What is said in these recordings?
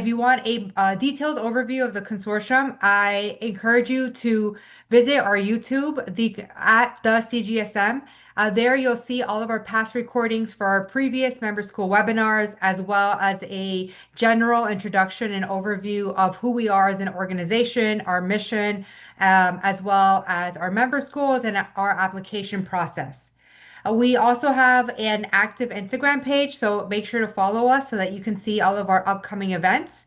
If you want a detailed overview of the consortium, I encourage you to visit our YouTube, the CGSM. There you'll see all of our past recordings for our previous member school webinars, as well as a general introduction and overview of who we are as an organization, our mission, as well as our member schools and our application process. We also have an active Instagram page, so make sure to follow us so that you can see all of our upcoming events.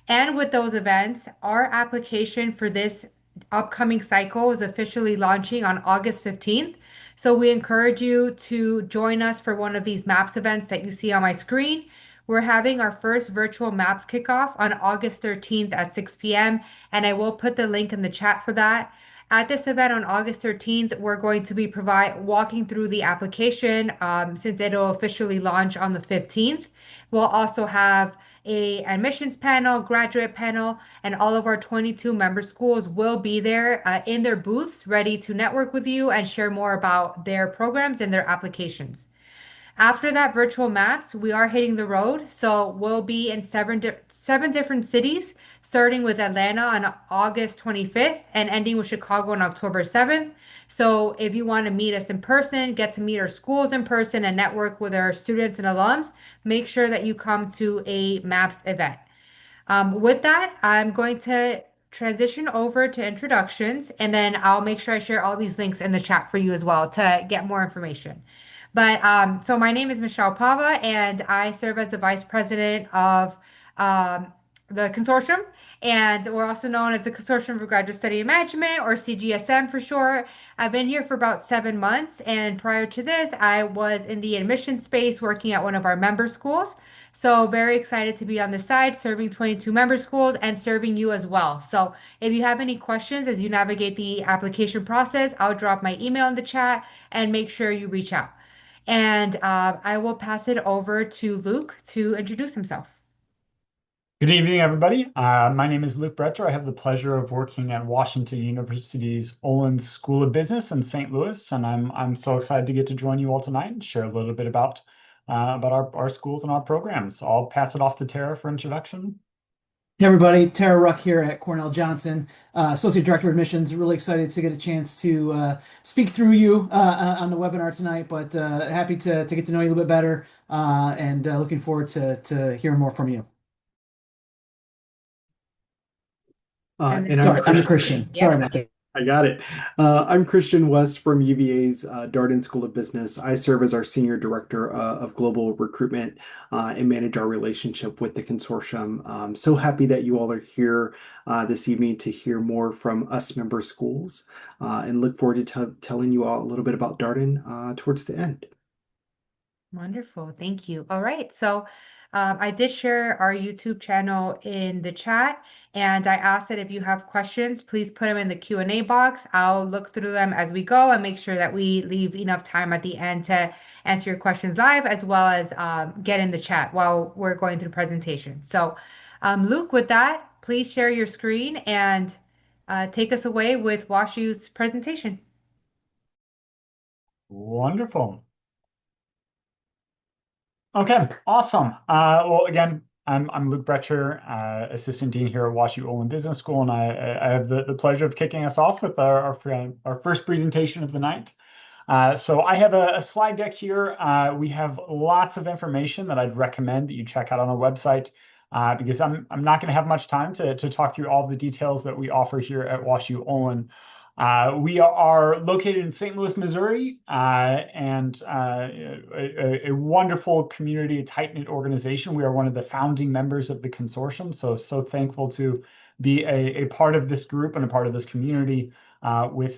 And with those events, our application for this upcoming cycle is officially launching on August 15th. So we encourage you to join us for one of these MAPS events that you see on my screen. We're having our first virtual MAPS kickoff on August 13th at 6 p.m. And I will put the link in the chat for that. At this event on August 13th, we're going to be walking through the application since it'll officially launch on the 15th. We'll also have a admissions panel, graduate panel, and all of our 22 member schools will be there in their booths ready to network with you and share more about their programs and their applications. After that virtual maps, we are hitting the road. So we'll be in seven different cities, starting with Atlanta on August 25th and ending with Chicago on October 7th. So if you want to meet us in person, get to meet our schools in person and network with our students and alums, make sure that you come to a MAPS event. With that, I'm going to transition over to introductions, and then I'll make sure I share all these links in the chat for you as well to get more information. So my name is Michelle Pava, and I serve as the Vice President of the Consortium, and we're also known as the Consortium for Graduate Study and Management, or CGSM for short. I've been here for about 7 months, and prior to this, I was in the admission space working at one of our member schools. So very excited to be on this side, serving 22 member schools and serving you as well. So if you have any questions as you navigate the application process, I'll drop my email in the chat and make sure you reach out. And I will pass it over to Luke to introduce himself. Good evening, everybody. My name is Luke Brecher. I have the pleasure of working at Washington University's Olin School of Business in St. Louis, and I'm so excited to get to join you all tonight and share a little bit about our schools and our programs. I'll pass it off to Tara for introduction. Hey everybody, Tara Ruck here at Cornell Johnson, Associate Director of Admissions. Really excited to get a chance to speak through you on the webinar tonight, but happy to get to know you a little bit better and looking forward to hearing more from you. And Sorry, I'm Christian. Yeah. Sorry about that. I got it. I'm Christian West from UVA's Darden School of Business. I serve as our Senior Director of Global Recruitment and manage our relationship with the consortium. I'm so happy that you all are here this evening to hear more from us member schools and look forward to telling you all a little bit about Darden towards the end. Wonderful. Thank you. All right. So I did share our YouTube channel in the chat, and I asked that if you have questions, please put them in the Q&A box. I'll look through them as we go and make sure that we leave enough time at the end to answer your questions live, as well as get in the chat while we're going through presentation. So Luke, with that, please share your screen and take us away with WashU's presentation. Wonderful. Okay, awesome. Well, again, I'm Luke Brecher, Assistant Dean here at WashU Olin Business School, and I have the pleasure of kicking us off with our first presentation of the night. So I have a slide deck here. We have lots of information that I'd recommend that you check out on our website because I'm not going to have much time to talk through all the details that we offer here at WashU Olin. We are located in St. Louis, Missouri, and a wonderful community, a tight-knit organization. We are one of the founding members of the consortium, so thankful to be a part of this group and a part of this community with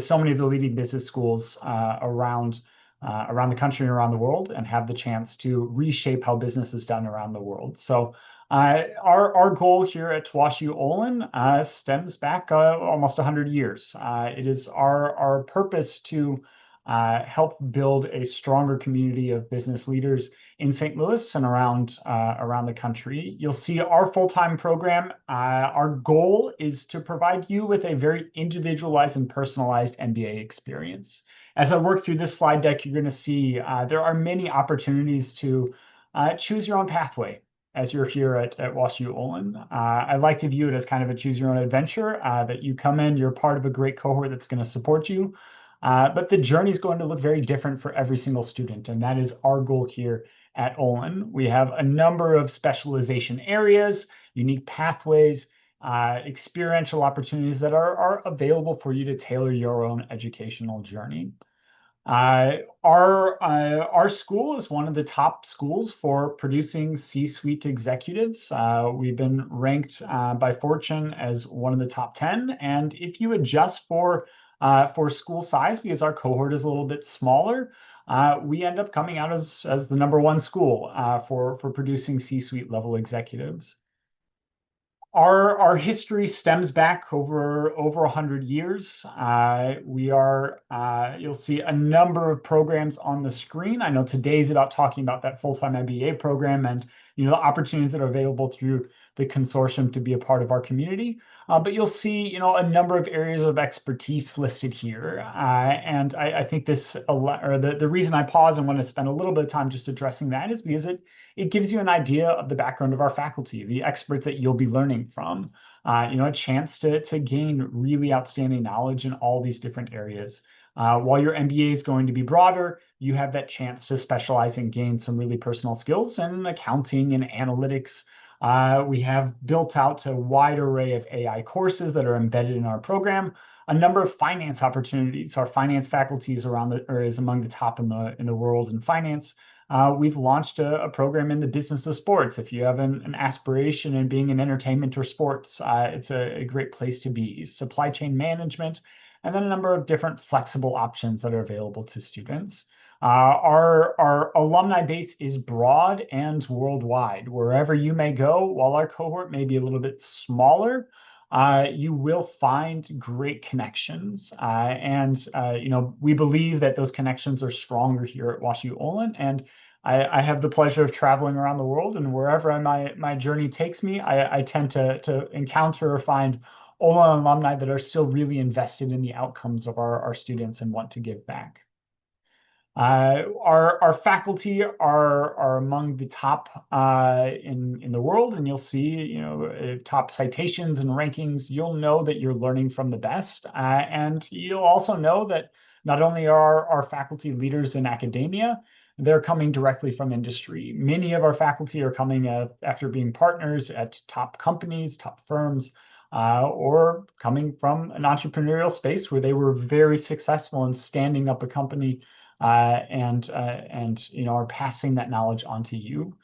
so many of the leading business schools around the country and around the world, and have the chance to reshape how business is done around the world. So our goal here at WashU Olin stems back almost 100 years. It is our purpose to help build a stronger community of business leaders in St. Louis and around the country. You'll see our full-time program. Our goal is to provide you with a very individualized and personalized MBA experience. As I work through this slide deck, you're going to see there are many opportunities to choose your own pathway. as you're here at WashU Olin. I like to view it as kind of a choose your own adventure, that you come in, you're part of a great cohort that's going to support you. But the journey is going to look very different for every single student, and that is our goal here at Olin. We have a number of specialization areas, unique pathways, experiential opportunities that are available for you to tailor your own educational journey. Our school is one of the top schools for producing C-suite executives. We've been ranked by Fortune as one of the top 10. And if you adjust for school size, because our cohort is a little bit smaller, we end up coming out as the #1 school for producing C-suite level executives. Our history stems back over 100 years. You'll see a number of programs on the screen. I know today's about talking about that full-time MBA program and the opportunities that are available through the consortium to be a part of our community. But you'll see a number of areas of expertise listed here. And I think the reason I pause and want to spend a little bit of time just addressing that is because it gives you an idea of the background of our faculty, the experts that you'll be learning from, a chance to gain really outstanding knowledge in all these different areas. While your MBA is going to be broader, you have that chance to specialize and gain some really personal skills in accounting and analytics. We have built out a wide array of AI courses that are embedded in our program. A number of finance opportunities. Our finance faculty is among the top in the world in finance. We've launched a program in the business of sports. If you have an aspiration in being in entertainment or sports, it's a great place to be. Supply chain management, and then a number of different flexible options that are available to students. Our alumni base is broad and worldwide. Wherever you may go, while our cohort may be a little bit smaller, you will find great connections. We believe that those connections are stronger here at WashU Olin. And I have the pleasure of traveling around the world, and wherever my journey takes me, I tend to encounter or find Olin alumni that are still really invested in the outcomes of our students and want to give back. Our faculty are among the top in the world, and you'll see top citations and rankings. You'll know that you're learning from the best, and you'll also know that not only are our faculty leaders in academia, they're coming directly from industry. Many of our faculty are coming after being partners at top companies, top firms, or coming from an entrepreneurial space where they were very successful in standing up a company and are passing that knowledge on to you.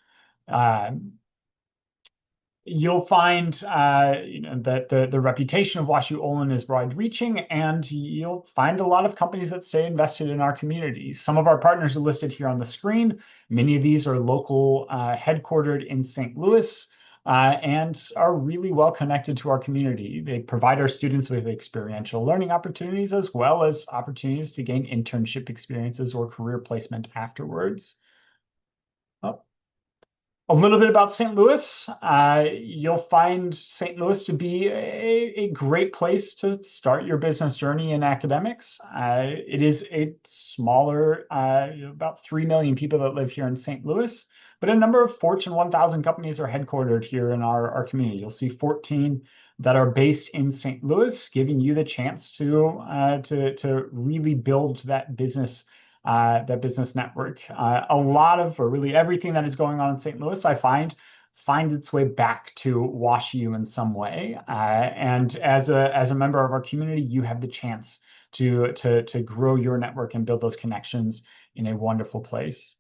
You'll find that the reputation of WashU Olin is wide-reaching, and you'll find a lot of companies that stay invested in our community. Some of our partners are listed here on the screen. Many of these are local, headquartered in St. Louis, and are really well connected to our community. They provide our students with experiential learning opportunities, as well as opportunities to gain internship experiences or career placement afterwards. A little bit about St. Louis. You'll find St. Louis to be a great place to start your business journey in academics. It is a smaller, about 3 million people that live here in St. Louis, but a number of Fortune 1000 companies are headquartered here in our community. You'll see 14 that are based in St. Louis, giving you the chance to really build that business network. A lot of, or really everything that is going on in St. Louis, I find its way back to WashU in some way. And as a member of our community, you have the chance to grow your network and build those connections in a wonderful place.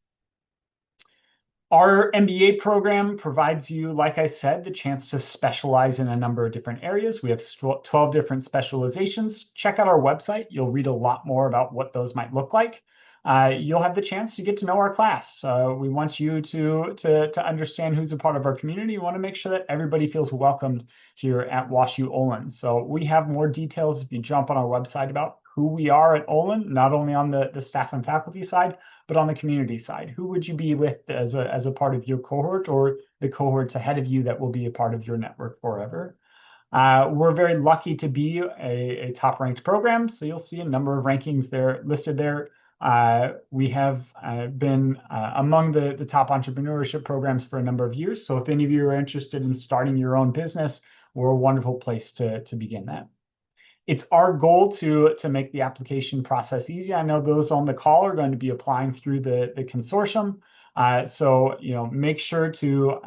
Our MBA program provides you, like I said, the chance to specialize in a number of different areas. We have 12 different specializations. Check out our website. You'll read a lot more about what those might look like. You'll have the chance to get to know our class. We want you to understand who's a part of our community. We want to make sure that everybody feels welcomed here at WashU Olin. So we have more details if you jump on our website about who we are at Olin, not only on the staff and faculty side, but on the community side. Who would you be with as a part of your cohort, or the cohorts ahead of you that will be a part of your network forever? We're very lucky to be a top-ranked program, so you'll see a number of rankings there listed there. We have been among the top entrepreneurship programs for a number of years. So if any of you are interested in starting your own business, we're a wonderful place to begin that. It's our goal to make the application process easy. I know those on the call are going to be applying through the consortium. So make sure to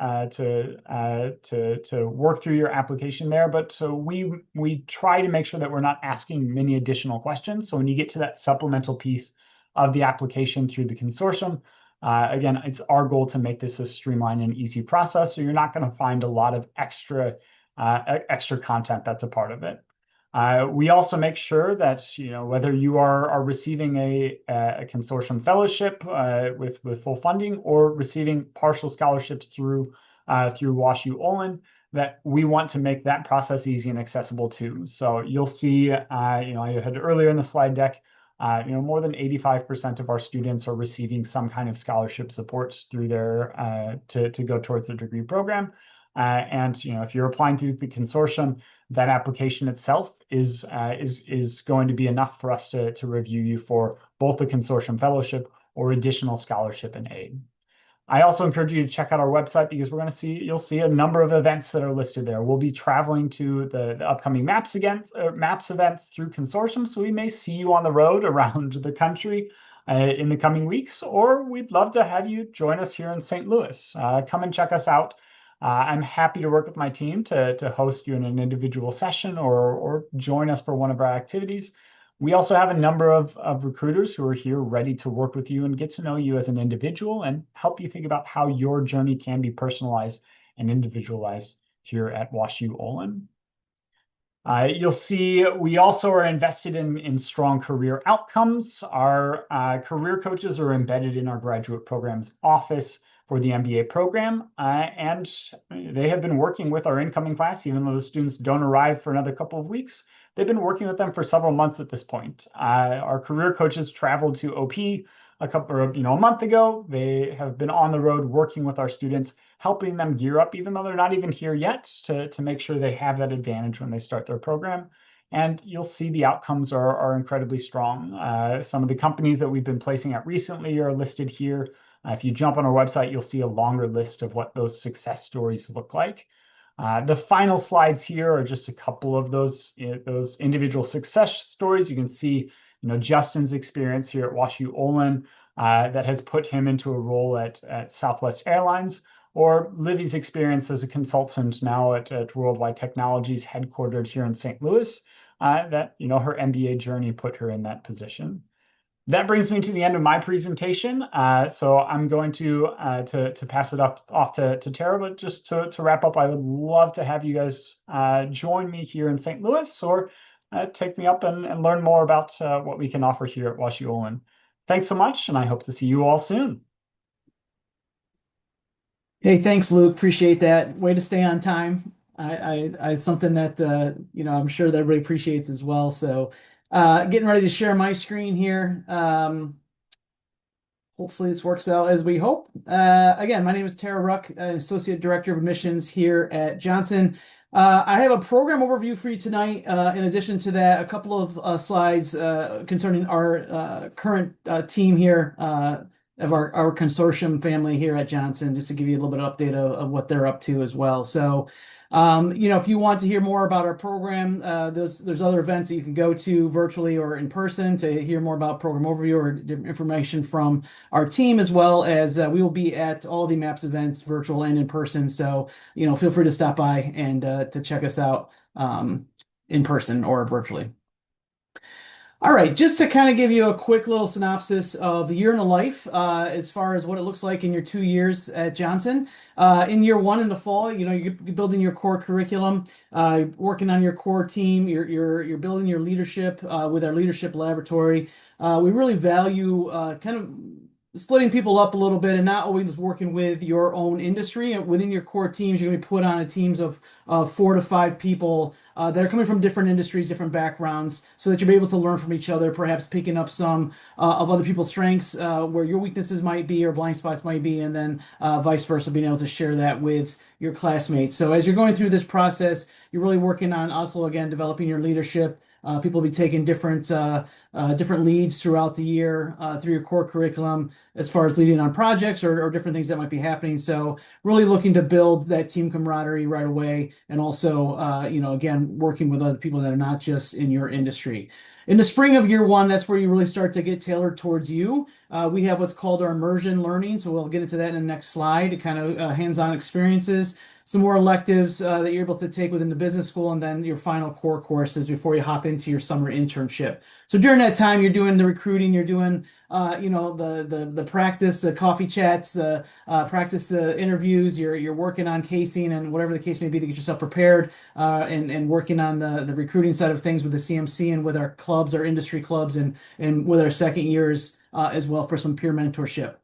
work through your application there. But so we try to make sure that we're not asking many additional questions. So when you get to that supplemental piece of the application through the consortium, again, it's our goal to make this a streamlined and easy process. So you're not going to find a lot of extra content that's a part of it. We also make sure that whether you are receiving a consortium fellowship with full funding or receiving partial scholarships through WashU Olin, that we want to make that process easy and accessible too. So you'll see, I had earlier in the slide deck, more than 85% of our students are receiving some kind of scholarship supports through their to go towards the degree program. And if you're applying through the consortium, that application itself is going to be enough for us to review you for both the consortium fellowship or additional scholarship and aid. I also encourage you to check out our website because you'll see a number of events that are listed there. We'll be traveling to the upcoming MAPS events through consortium, so we may see you on the road around the country in the coming weeks, or we'd love to have you join us here in St. Louis. Come and check us out. I'm happy to work with my team to host you in an individual session or join us for one of our activities. We also have a number of recruiters who are here ready to work with you and get to know you as an individual and help you think about how your journey can be personalized and individualized here at WashU Olin. You'll see we also are invested in strong career outcomes. Our career coaches are embedded in our graduate programs office for the MBA program, and they have been working with our incoming class, even though the students don't arrive for another couple of weeks. They've been working with them for several months at this point. Our career coaches traveled to OP a month ago. They have been on the road working with our students, helping them gear up, even though they're not even here yet, to make sure they have that advantage when they start their program. And you'll see the outcomes are incredibly strong. Some of the companies that we've been placing at recently are listed here. If you jump on our website, you'll see a longer list of what those success stories look like. The final slides here are just a couple of those individual success stories. You can see, Justin's experience here at WashU Olin that has put him into a role at Southwest Airlines, or Livy's experience as a consultant now at Worldwide Technologies, headquartered here in St. Louis. That her MBA journey put her in that position. That brings me to the end of my presentation. So I'm going to pass it off to Tara, but just to wrap up, I would love to have you guys join me here in St. Louis or take me up and learn more about what we can offer here at WashU Olin. Thanks so much, and I hope to see you all soon. Hey, thanks, Luke. Appreciate that. Way to stay on time. It's something that I'm sure that everybody appreciates as well. So getting ready to share my screen here. Hopefully this works out as we hope. Again, my name is Tara Ruck, Associate Director of Admissions here at Johnson. I have a program overview for you tonight. In addition to that, a couple of slides concerning our current team here of our consortium family here at Johnson, just to give you a little bit of update of what they're up to as well. So, if you want to hear more about our program, there's other events that you can go to virtually or in person to hear more about program overview or information from our team, as well as we will be at all the MAPS events, virtual and in person. So, feel free to stop by and to check us out in person or virtually. All right, just to kind of give you a quick little synopsis of the year in the life as far as what it looks like in your 2 years at Johnson. In year one in the fall, you're building your core curriculum, working on your core team, you're building your leadership with our leadership laboratory. We really value kind of splitting people up a little bit and not always working with your own industry. Within your core teams, you're going to be put on teams of 4 to 5 people that are coming from different industries, different backgrounds, so that you'll be able to learn from each other, perhaps picking up some of other people's strengths, where your weaknesses might be or blind spots might be, and then vice versa, being able to share that with your classmates. So as you're going through this process, you're really working on also, again, developing your leadership, People will be taking different leads throughout the year through your core curriculum as far as leading on projects or different things that might be happening. So really looking to build that team camaraderie right away, and also, again, working with other people that are not just in your industry. In the spring of year one, that's where you really start to get tailored towards you. We have what's called our immersion learning, so we'll get into that in the next slide. Kind of hands-on experiences, some more electives that you're able to take within the business school, and then your final core courses before you hop into your summer internship. So during that time, you're doing the recruiting, you're doing the practice, the coffee chats, the practice, the interviews. You're working on casing and whatever the case may be to get yourself prepared, and working on the recruiting side of things with the CMC and with our clubs, our industry clubs, and with our second years as well for some peer mentorship.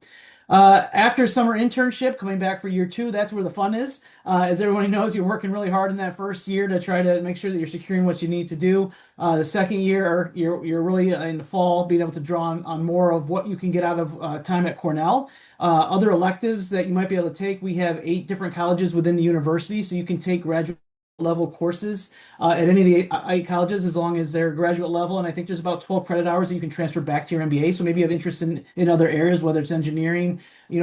After summer internship, coming back for year two, that's where the fun is. As everyone knows, you're working really hard in that first year to try to make sure that you're securing what you need to do. The second year, you're really in the fall being able to draw on more of what you can get out of time at Cornell. Other electives that you might be able to take, we have 8 different colleges within the university, so you can take graduate level courses at any of the 8 colleges as long as they're graduate level. And I think there's about 12 credit hours that you can transfer back to your MBA. So maybe you have interest in other areas, whether it's engineering,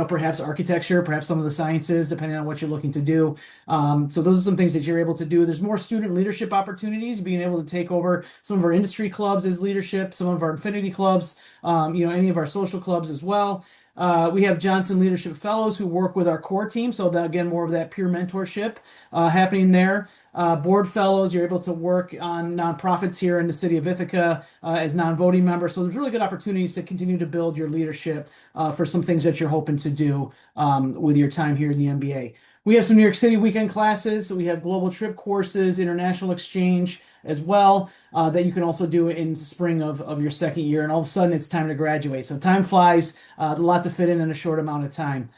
perhaps architecture, perhaps some of the sciences, depending on what you're looking to do. So those are some things that you're able to do. There's more student leadership opportunities, being able to take over some of our industry clubs as leadership, some of our affinity clubs, any of our social clubs as well. We have Johnson Leadership Fellows who work with our core team. So that, again, more of that peer mentorship happening there. Board fellows, you're able to work on nonprofits here in the city of Ithaca as non-voting members. So there's really good opportunities to continue to build your leadership for some things that you're hoping to do with your time here in the MBA. We have some New York City weekend classes. So we have global trip courses, international exchange as well, that you can also do in the spring of your second year. And all of a sudden, it's time to graduate. So time flies, a lot to fit in a short amount of time.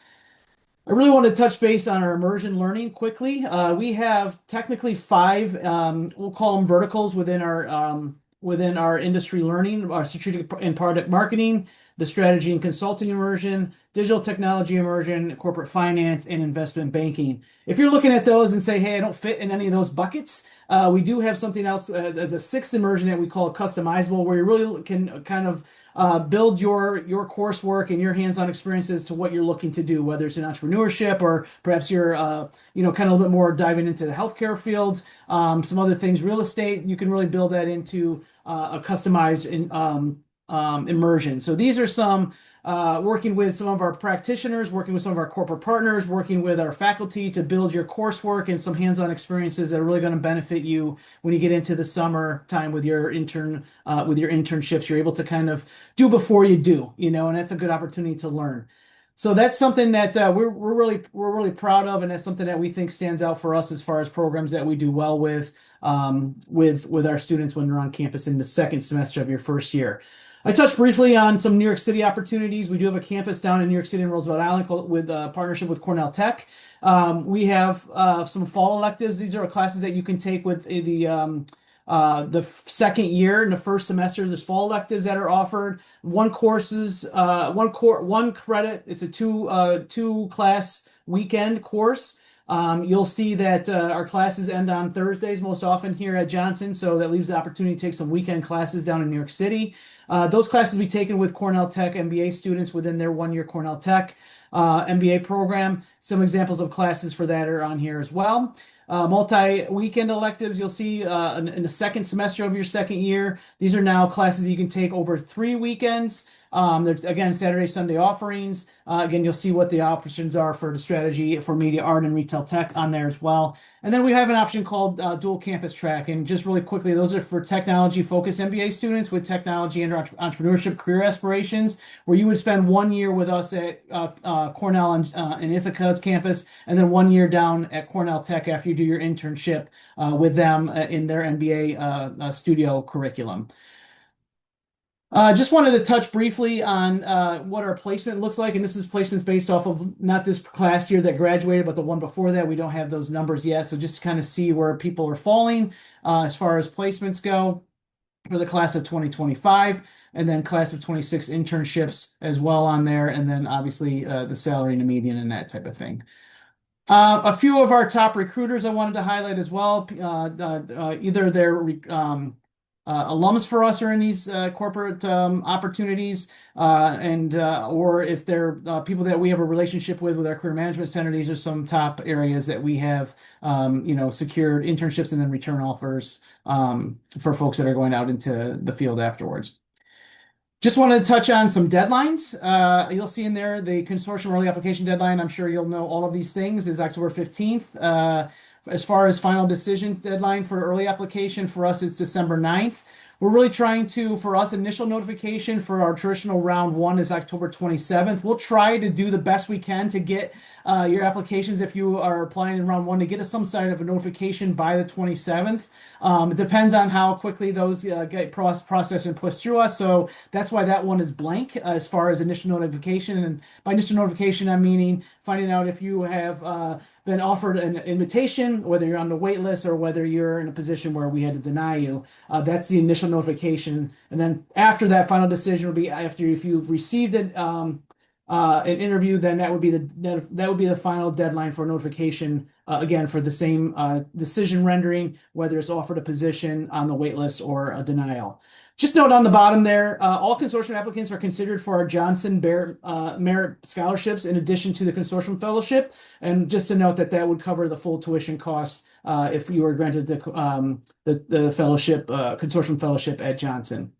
I really want to touch base on our immersion learning quickly. We have technically 5, we'll call them verticals within our industry learning: our strategic and product marketing, the strategy and consulting immersion, digital technology immersion, corporate finance, and investment banking. If you're looking at those and say, hey, I don't fit in any of those buckets, we do have something else as a 6th immersion that we call customizable, where you really can kind of build your coursework and your hands-on experiences to what you're looking to do, whether it's in entrepreneurship or perhaps you're kind of a little bit more diving into the healthcare field, some other things, real estate. You can really build that into a customized immersion. So these are some working with some of our practitioners, working with some of our corporate partners, working with our faculty to build your coursework and some hands-on experiences that are really going to benefit you when you get into the summer time with your internships. You're able to kind of do before you do, and that's a good opportunity to learn. So that's something that we're really proud of, and that's something that we think stands out for us as far as programs that we do well with our students when they're on campus in the second semester of your first year. I touched briefly on some New York City opportunities. We do have a campus down in New York City in Roosevelt Island with a partnership with Cornell Tech. We have some fall electives. These are classes that you can take with the second year. In the first semester, there's fall electives that are offered. One credit. It's a two class weekend course. You'll see that our classes end on Thursdays most often here at Johnson, so that leaves the opportunity to take some weekend classes down in New York City. Those classes will be taken with Cornell Tech MBA students within their one-year Cornell Tech MBA program. Some examples of classes for that are on here as well. Multi-weekend electives you'll see in the second semester of your second year. These are now classes you can take over 3 weekends. There's, again, Saturday, Sunday offerings. Again, you'll see what the options are for the strategy for media, art, and retail tech on there as well. And then we have an option called dual campus track. And just really quickly, those are for technology-focused MBA students with technology and entrepreneurship career aspirations, where you would spend 1 year with us at Cornell and Ithaca's campus, and then 1 year down at Cornell Tech after you do your internship with them in their MBA studio curriculum. Just wanted to touch briefly on what our placement looks like, and this is placements based off of not this class year that graduated, but the one before that. We don't have those numbers yet, so just to kind of see where people are falling as far as placements go for the class of 2025, and then class of 26 internships as well on there, and then obviously the salary and the median and that type of thing. A few of our top recruiters I wanted to highlight as well, either their alums for us are in these corporate opportunities, and or if they're people that we have a relationship with our career management center. These are some top areas that we have, secured internships and then return offers for folks that are going out into the field afterwards. Just wanted to touch on some deadlines. You'll see in there the consortium early application deadline. I'm sure you'll know all of these things is October 15th. As far as final decision deadline for early application, for us it's December 9th. We're really trying to, for us, initial notification for our traditional round one is October 27th. We'll try to do the best we can to get your applications, if you are applying in round one, to get us some sort of a notification by the 27th. It depends on how quickly those get processed and pushed through us. So that's why that one is blank as far as initial notification. And by initial notification, I'm meaning finding out if you have been offered an invitation, whether you're on the wait list or whether you're in a position where we had to deny you. That's the initial notification. And then after that, final decision will be after if you've received it. An interview, then that would be the final deadline for notification. Again, for the same decision rendering, whether it's offered a position on the wait list or a denial. Just note on the bottom there, all consortium applicants are considered for our Johnson Merit Scholarships in addition to the consortium fellowship. And just to note that that would cover the full tuition cost if you were granted the fellowship, consortium fellowship at Johnson.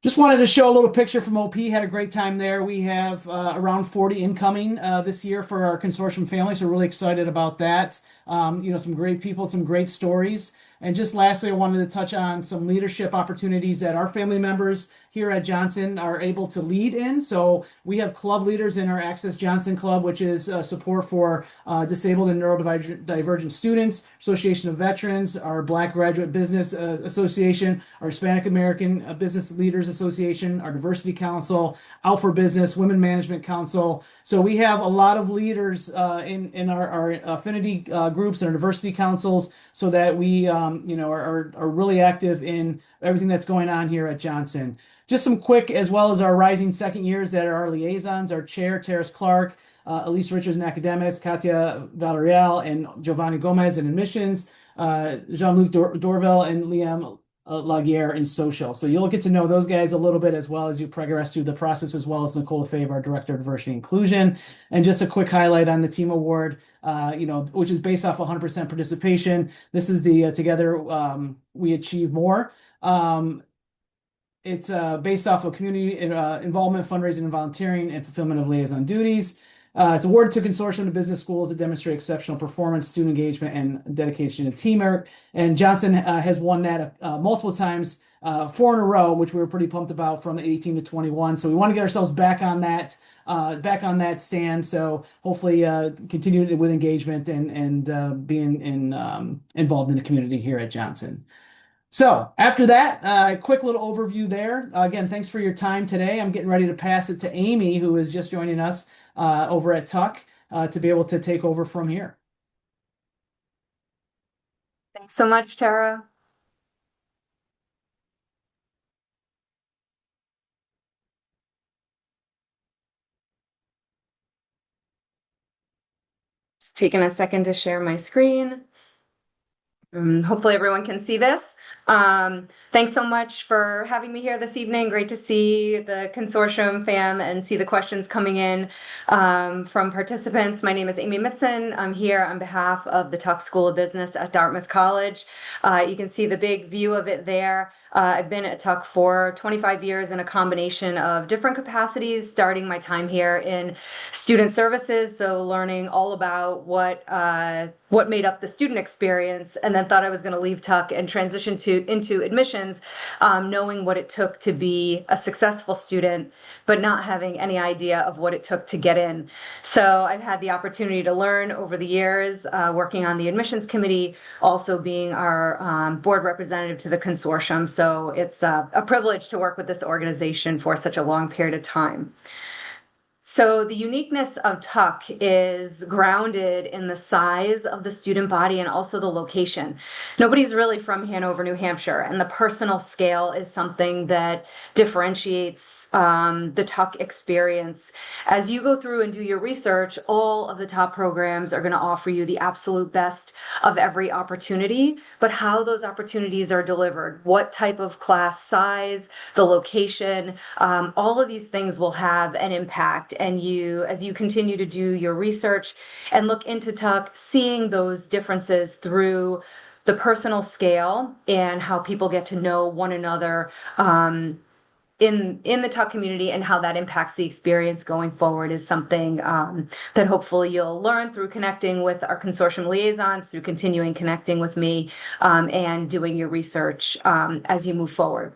Just wanted to show a little picture from OP. Had a great time there. We have around 40 incoming this year for our consortium family, so we're really excited about that. Some great people, some great stories. And just lastly, I wanted to touch on some leadership opportunities that our family members here at Johnson are able to lead in. So we have club leaders in our Access Johnson Club, which is support for disabled and neurodivergent students, Association of Veterans, our Black Graduate Business Association, our Hispanic American Business Leaders Association, our Diversity Council, Out for Business, Women Management Council. So we have a lot of leaders in our affinity groups and our diversity councils, so that we are really active in everything that's going on here at Johnson. Just some quick, as well as our rising second years that are our liaisons, our chair, Terrace Clark, Elise Richards in academics, Katia Valerial and Giovanni Gomez in admissions, Jean-Luc Dorville and Liam Laguerre in social. So you'll get to know those guys a little bit as well as you progress through the process, as well as Nicole Lefebvre, our Director of Diversity and Inclusion. And just a quick highlight on the team award, which is based off 100% participation. This is the Together We Achieve More. It's based off of community involvement, fundraising, and volunteering, and fulfillment of liaison duties. It's awarded to consortium of business schools that demonstrate exceptional performance, student engagement, and dedication to teamwork. And Johnson has won that multiple times, 4 in a row, which we were pretty pumped about from 18 to 21. So we want to get ourselves back on that stand. So hopefully continue with engagement and being involved in the community here at Johnson. So after that, quick little overview there. Again, thanks for your time today. I'm getting ready to pass it to Amy, who is just joining us over at Tuck to be able to take over from here. Thanks so much, Tara. Just taking a second to share my screen. Hopefully everyone can see this. Thanks so much for having me here this evening. Great to see the consortium fam and see the questions coming in from participants. My name is Amy Mitson. I'm here on behalf of the Tuck School of Business at Dartmouth College. You can see the big view of it there. I've been at Tuck for 25 years in a combination of different capacities, starting my time here in student services, so learning all about what made up the student experience, and then thought I was going to leave Tuck and transition into admissions, knowing what it took to be a successful student, but not having any idea of what it took to get in. So I've had the opportunity to learn over the years, working on the admissions committee, also being our board representative to the consortium. So it's a privilege to work with this organization for such a long period of time. So the uniqueness of Tuck is grounded in the size of the student body and also the location. Nobody's really from Hanover, New Hampshire, and the personal scale is something that differentiates the Tuck experience. As you go through and do your research, all of the top programs are going to offer you the absolute best of every opportunity, but how those opportunities are delivered, what type of class size, the location, all of these things will have an impact. And you, as you continue to do your research and look into Tuck, seeing those differences through the personal scale and how people get to know one another in the Tuck community and how that impacts the experience going forward is something that hopefully you'll learn through connecting with our consortium liaisons, through continuing connecting with me and doing your research as you move forward.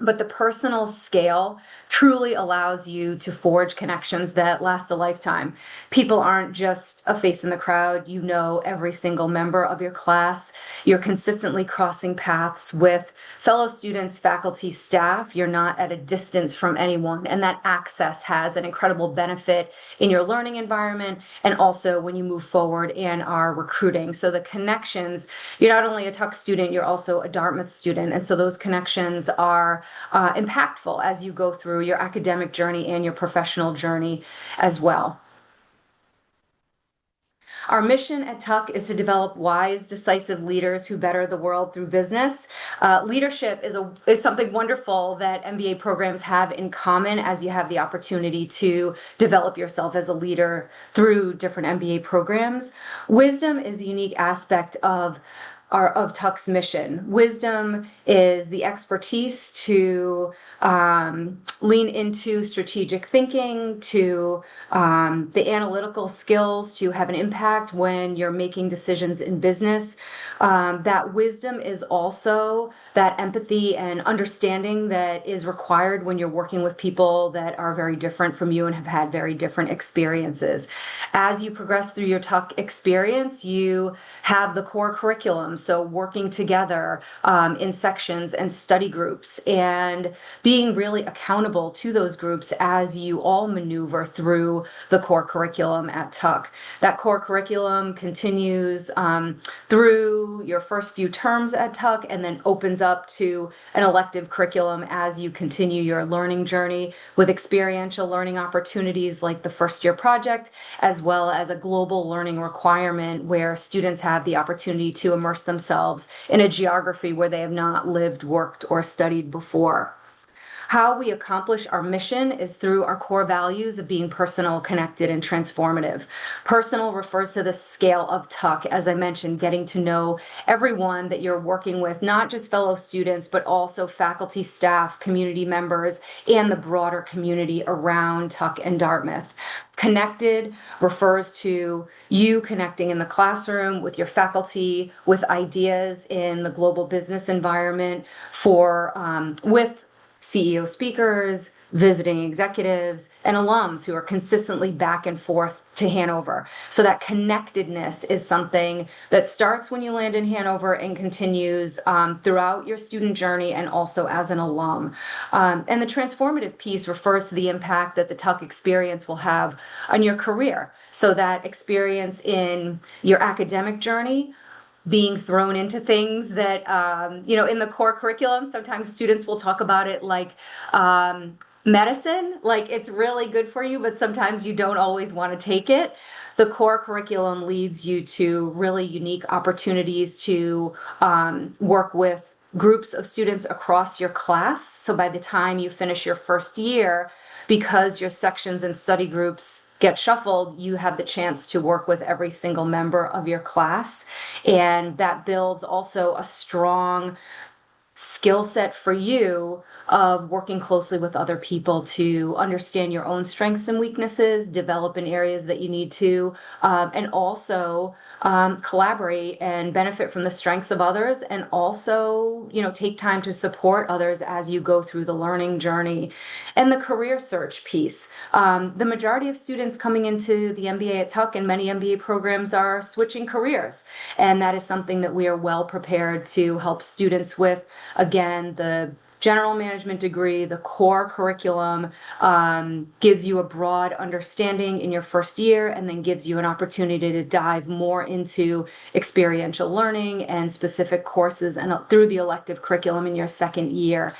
But the personal scale truly allows you to forge connections that last a lifetime. People aren't just a face in the crowd. You know every single member of your class. You're consistently crossing paths with fellow students, faculty, staff. You're not at a distance from anyone. And that access has an incredible benefit in your learning environment and also when you move forward and are recruiting. So the connections, you're not only a Tuck student, you're also a Dartmouth student. And so those connections are impactful as you go through your academic journey and your professional journey as well. Our mission at Tuck is to develop wise, decisive leaders who better the world through business. Leadership is something wonderful that MBA programs have in common as you have the opportunity to develop yourself as a leader through different MBA programs. Wisdom is a unique aspect of Tuck's mission. Wisdom is the expertise to lean into strategic thinking, to the analytical skills to have an impact when you're making decisions in business. That wisdom is also that empathy and understanding that is required when you're working with people that are very different from you and have had very different experiences. As you progress through your Tuck experience, you have the core curriculum. So working together in sections and study groups and being really accountable to those groups as you all maneuver through the core curriculum at Tuck. That core curriculum continues through your first few terms at Tuck and then opens up to an elective curriculum as you continue your learning journey with experiential learning opportunities like the first year project, as well as a global learning requirement where students have the opportunity to immerse themselves in a geography where they have not lived, worked, or studied before. How we accomplish our mission is through our core values of being personal, connected, and transformative. Personal refers to the scale of Tuck, as I mentioned, getting to know everyone that you're working with, not just fellow students, but also faculty, staff, community members, and the broader community around Tuck and Dartmouth. Connected refers to you connecting in the classroom with your faculty, with ideas in the global business environment, with CEO speakers, visiting executives, and alums who are consistently back and forth to Hanover. So that connectedness is something that starts when you land in Hanover and continues throughout your student journey and also as an alum. And the transformative piece refers to the impact that the Tuck experience will have on your career. So that experience in your academic journey, being thrown into things that, in the core curriculum, sometimes students will talk about it like medicine, like it's really good for you, but sometimes you don't always want to take it. The core curriculum leads you to really unique opportunities to work with groups of students across your class. So by the time you finish your first year, because your sections and study groups get shuffled, you have the chance to work with every single member of your class. And that builds also a strong skill set for you of working closely with other people to understand your own strengths and weaknesses, develop in areas that you need to, and also collaborate and benefit from the strengths of others, and also, take time to support others as you go through the learning journey. And the career search piece. The majority of students coming into the MBA at Tuck and many MBA programs are switching careers. And that is something that we are well prepared to help students with. Again, the general management degree, the core curriculum, gives you a broad understanding in your first year and then gives you an opportunity to dive more into experiential learning and specific courses and through the elective curriculum in your second year.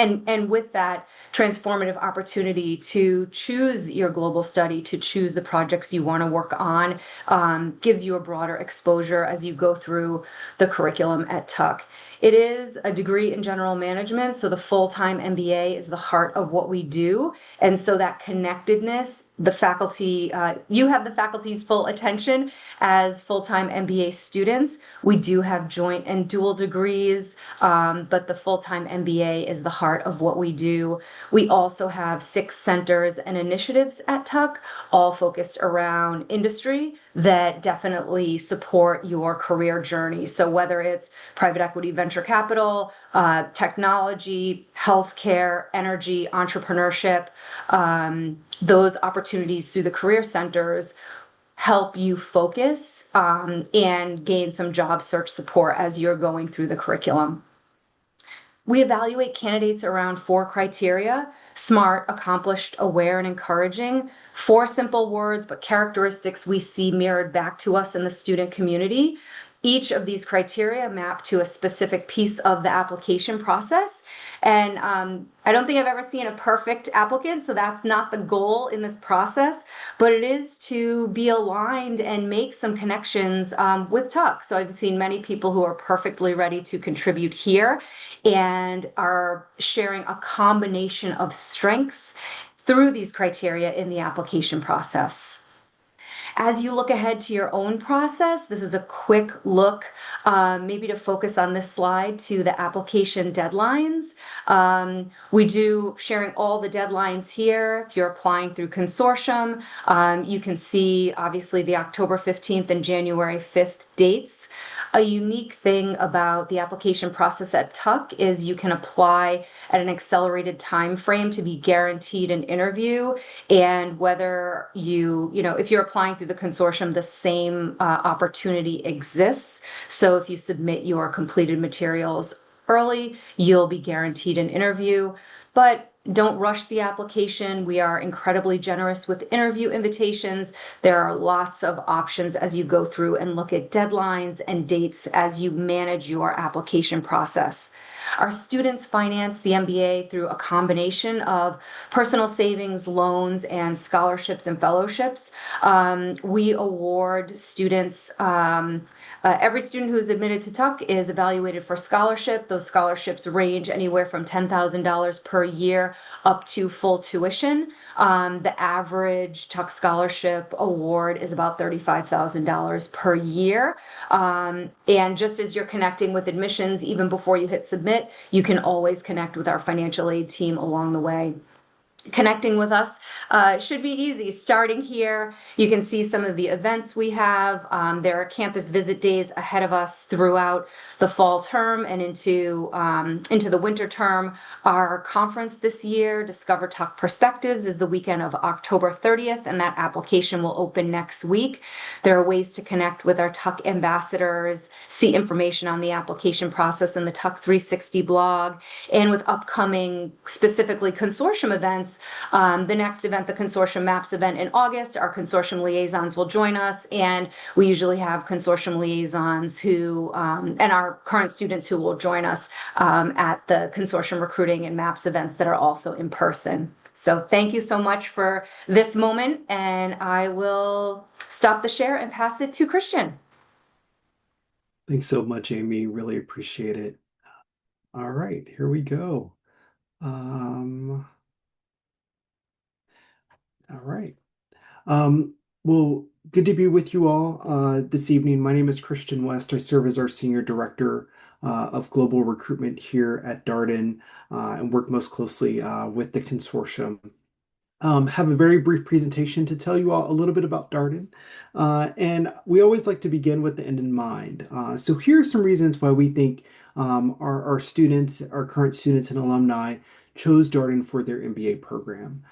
And with that transformative opportunity to choose your global study, to choose the projects you want to work on, gives you a broader exposure as you go through the curriculum at Tuck. It is a degree in general management, so the full-time MBA is the heart of what we do. And so that connectedness, the faculty, you have the faculty's full attention as full-time MBA students. We do have joint and dual degrees, but the full-time MBA is the heart of what we do. We also have 6 centers and initiatives at Tuck, all focused around industry that definitely support your career journey. So whether it's private equity, venture capital, technology, healthcare, energy, entrepreneurship, those opportunities through the career centers help you focus and gain some job search support as you're going through the curriculum. We evaluate candidates around 4 criteria: smart, accomplished, aware, and encouraging. 4 simple words, but characteristics we see mirrored back to us in the student community. Each of these criteria map to a specific piece of the application process. And I don't think I've ever seen a perfect applicant, so that's not the goal in this process, but it is to be aligned and make some connections with Tuck. So I've seen many people who are perfectly ready to contribute here and are sharing a combination of strengths through these criteria in the application process. As you look ahead to your own process, this is a quick look, maybe to focus on this slide, to the application deadlines. We do sharing all the deadlines here. If you're applying through Consortium, you can see obviously the October 15th and January 5th dates. A unique thing about the application process at Tuck is you can apply at an accelerated time frame to be guaranteed an interview. And whether if you're applying through the consortium, the same opportunity exists. So if you submit your completed materials early, you'll be guaranteed an interview. But don't rush the application. We are incredibly generous with interview invitations. There are lots of options as you go through and look at deadlines and dates as you manage your application process. Our students finance the MBA through a combination of personal savings, loans, and scholarships and fellowships. We award students, every student who is admitted to Tuck is evaluated for scholarship. Those scholarships range anywhere from $10,000 per year up to full tuition. The average Tuck scholarship award is about $35,000 per year. And just as you're connecting with admissions, even before you hit submit, you can always connect with our financial aid team along the way. Connecting with us should be easy. Starting here, you can see some of the events we have. There are campus visit days ahead of us throughout the fall term and into the winter term. Our conference this year, Discover Tuck Perspectives, is the weekend of October 30th, and that application will open next week. There are ways to connect with our Tuck ambassadors, see information on the application process in the Tuck 360 blog, and with upcoming specifically consortium events. The next event, the Consortium MAPS event in August, our consortium liaisons will join us, and we usually have consortium liaisons who, and our current students who will join us at the consortium recruiting and MAPS events that are also in person. So thank you so much for this moment, and I will stop the share and pass it to Christian. Thanks so much, Amy. Really appreciate it. All right, here we go. All right. Well, good to be with you all this evening. My name is Christian West. I serve as our Senior Director of Global Recruitment here at Darden and work most closely with the consortium. Have a very brief presentation to tell you all a little bit about Darden. And we always like to begin with the end in mind. So here are some reasons why we think our students, our current students and alumni chose Darden for their MBA program.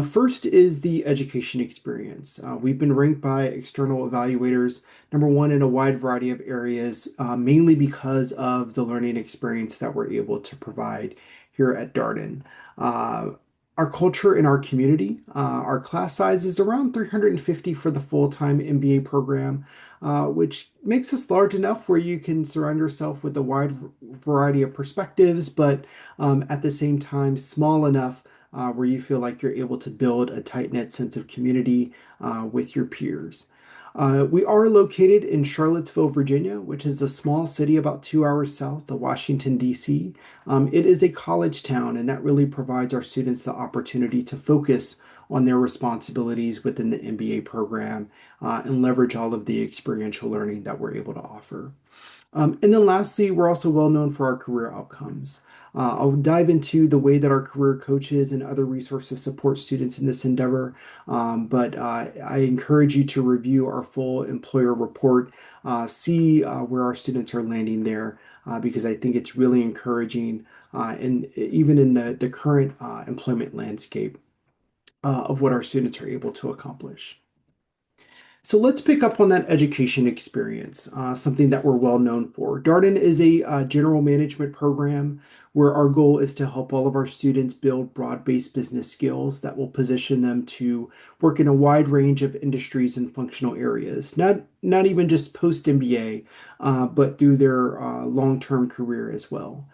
First is the education experience. We've been ranked by external evaluators number one in a wide variety of areas, mainly because of the learning experience that we're able to provide here at Darden. Uh, our culture in our community, our class size is around 350 for the full-time MBA program, which makes us large enough where you can surround yourself with a wide variety of perspectives, but at the same time, small enough where you feel like you're able to build a tight-knit sense of community with your peers. We are located in Charlottesville, Virginia, which is a small city about 2 hours south of Washington, D.C. It is a college town, and that really provides our students the opportunity to focus on their responsibilities within the MBA program and leverage all of the experiential learning that we're able to offer. And then lastly, we're also well known for our career outcomes. I'll dive into the way that our career coaches and other resources support students in this endeavor, but I encourage you to review our full employer report, see where our students are landing there, because I think it's really encouraging, and even in the current employment landscape of what our students are able to accomplish. So let's pick up on that education experience, something that we're well known for. Darden is a general management program where our goal is to help all of our students build broad-based business skills that will position them to work in a wide range of industries and functional areas, not even just post-MBA, but through their long-term career as well.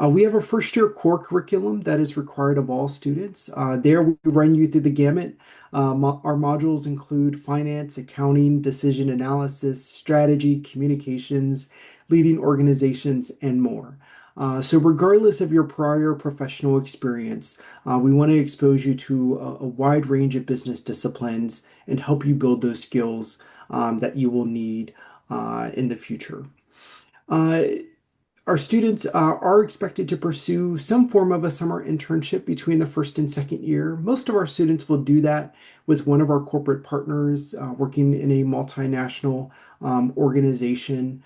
We have a first-year core curriculum that is required of all students. There we run you through the gamut. Our modules include finance, accounting, decision analysis, strategy, communications, leading organizations, and more. So regardless of your prior professional experience, we want to expose you to a wide range of business disciplines and help you build those skills that you will need in the future. Our students are expected to pursue some form of a summer internship between the first and second year. Most of our students will do that with one of our corporate partners working in a multinational organization,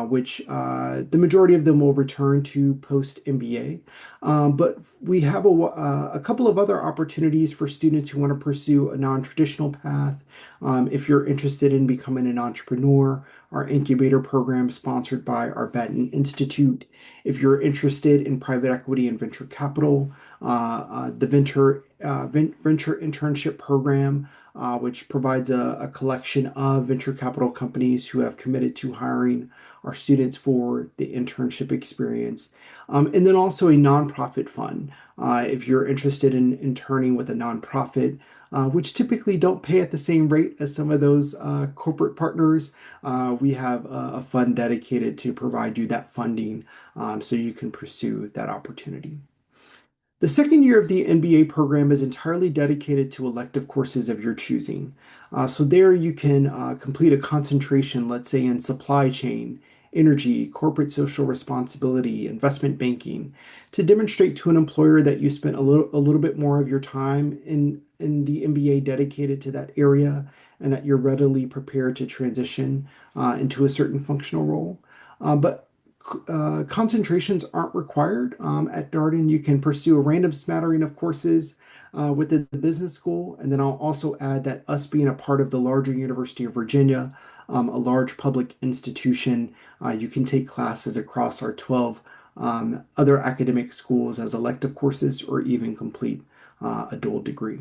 which the majority of them will return to post-MBA. But we have a couple of other opportunities for students who want to pursue a non-traditional path. If you're interested in becoming an entrepreneur, our incubator program sponsored by our Batten Institute. If you're interested in private equity and venture capital, the venture internship program, which provides a collection of venture capital companies who have committed to hiring our students for the internship experience. And then also a nonprofit fund. If you're interested in interning with a nonprofit, which typically don't pay at the same rate as some of those corporate partners, we have a fund dedicated to provide you that funding so you can pursue that opportunity. The second year of the MBA program is entirely dedicated to elective courses of your choosing. So there you can complete a concentration, let's say in supply chain, energy, corporate social responsibility, investment banking, to demonstrate to an employer that you spent a little bit more of your time in the MBA dedicated to that area and that you're readily prepared to transition into a certain functional role. But concentrations aren't required. At Darden, you can pursue a random smattering of courses within the business school. And then I'll also add that us being a part of the larger University of Virginia, a large public institution, you can take classes across our 12 other academic schools as elective courses or even complete a dual degree.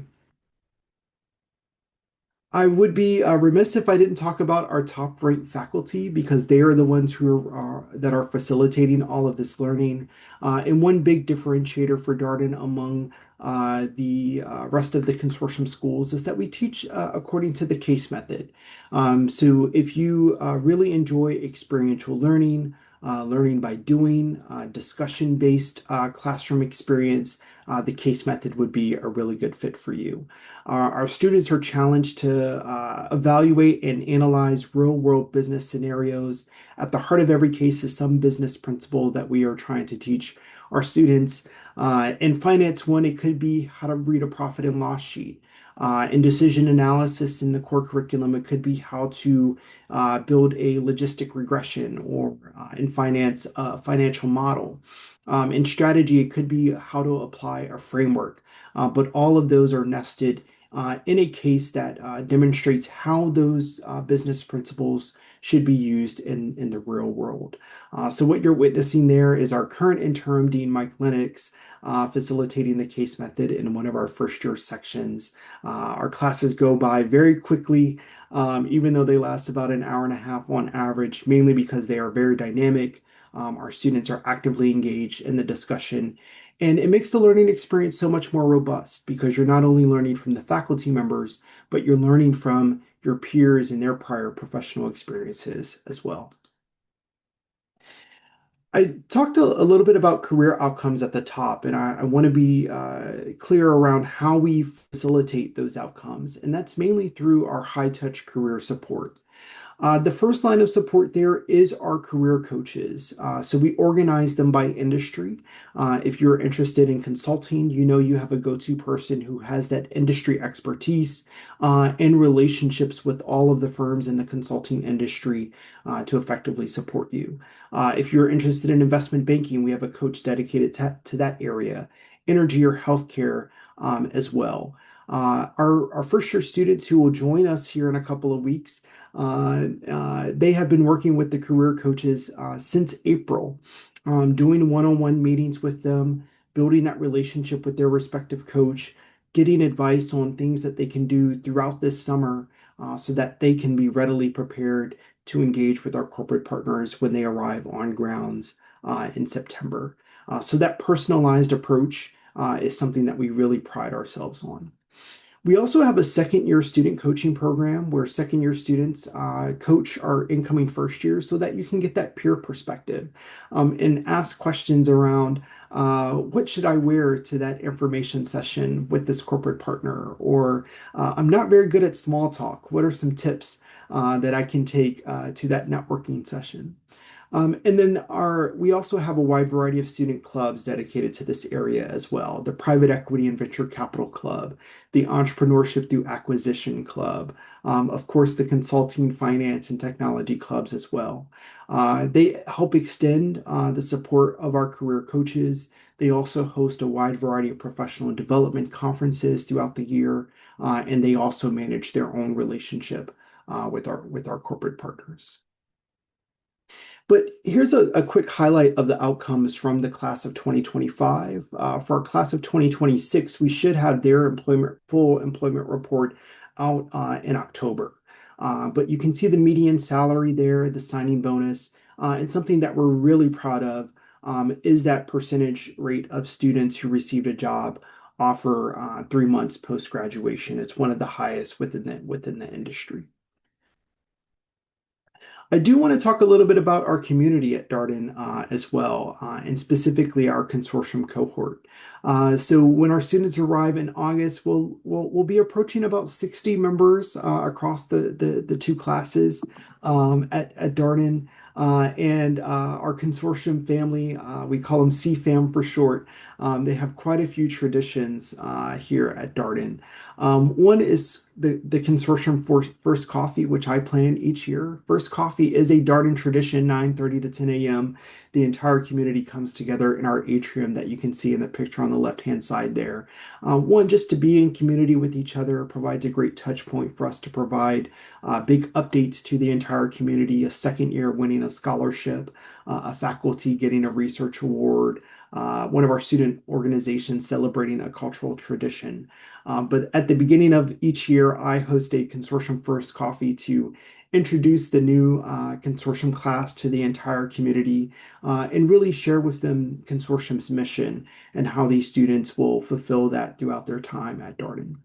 I would be remiss if I didn't talk about our top-ranked faculty because they are the ones who are that are facilitating all of this learning. And one big differentiator for Darden among the rest of the consortium schools is that we teach according to the case method. So if you really enjoy experiential learning, learning by doing, discussion-based classroom experience, the case method would be a really good fit for you. Our students are challenged to evaluate and analyze real-world business scenarios. At the heart of every case is some business principle that we are trying to teach our students. In Finance 1, it could be how to read a profit and loss sheet. In decision analysis in the core curriculum, it could be how to build a logistic regression or in finance, a financial model. In strategy, it could be how to apply a framework, but all of those are nested in a case that demonstrates how those business principles should be used in the real world. So what you're witnessing there is our current interim dean, Mike Lennox, facilitating the case method in one of our first year sections. Our classes go by very quickly, even though they last about an hour and a half on average, mainly because they are very dynamic. Our students are actively engaged in the discussion, and it makes the learning experience so much more robust because you're not only learning from the faculty members, but you're learning from your peers and their prior professional experiences as well. I talked a little bit about career outcomes at the top, and I want to be clear around how we facilitate those outcomes, and that's mainly through our high-touch career support. The first line of support there is our career coaches. So we organize them by industry. If you're interested in consulting, you know you have a go-to person who has that industry expertise and relationships with all of the firms in the consulting industry to effectively support you. If you're interested in investment banking, we have a coach dedicated to that area, energy or healthcare as well. Our first year students who will join us here in a couple of weeks, they have been working with the career coaches since April, doing one-on-one meetings with them, building that relationship with their respective coach, getting advice on things that they can do throughout this summer so that they can be readily prepared to engage with our corporate partners when they arrive on grounds in September. So that personalized approach is something that we really pride ourselves on. We also have a second year student coaching program where second year students coach our incoming first years so that you can get that peer perspective and ask questions around what should I wear to that information session with this corporate partner? Or I'm not very good at small talk. What are some tips that I can take to that networking session? And then we also have a wide variety of student clubs dedicated to this area as well. The Private Equity and Venture Capital Club, the Entrepreneurship Through Acquisition Club, of course, the Consulting, Finance, and Technology clubs as well. They help extend the support of our career coaches. They also host a wide variety of professional development conferences throughout the year, and they also manage their own relationship with our corporate partners. But here's a quick highlight of the outcomes from the class of 2025. For our class of 2026, we should have their full employment report out in October. But you can see the median salary there, the signing bonus, and something that we're really proud of is that percentage rate of students who received a job offer 3 months post-graduation. It's one of the highest within the industry. I do want to talk a little bit about our community at Darden as well, and specifically our consortium cohort. So when our students arrive in August, we'll be approaching about 60 members across the two classes at Darden. And our consortium family, we call them CFAM for short. They have quite a few traditions here at Darden. One is the consortium for First Coffee, which I plan each year. First Coffee is a Darden tradition, 9:30 to 10 a.m. The entire community comes together in our atrium that you can see in the picture on the left-hand side there. One, just to be in community with each other provides a great touch point for us to provide big updates to the entire community, a second year winning a scholarship, a faculty getting a research award, one of our student organizations celebrating a cultural tradition. But at the beginning of each year, I host a Consortium First Coffee to introduce the new consortium class to the entire community and really share with them consortium's mission and how these students will fulfill that throughout their time at Darden.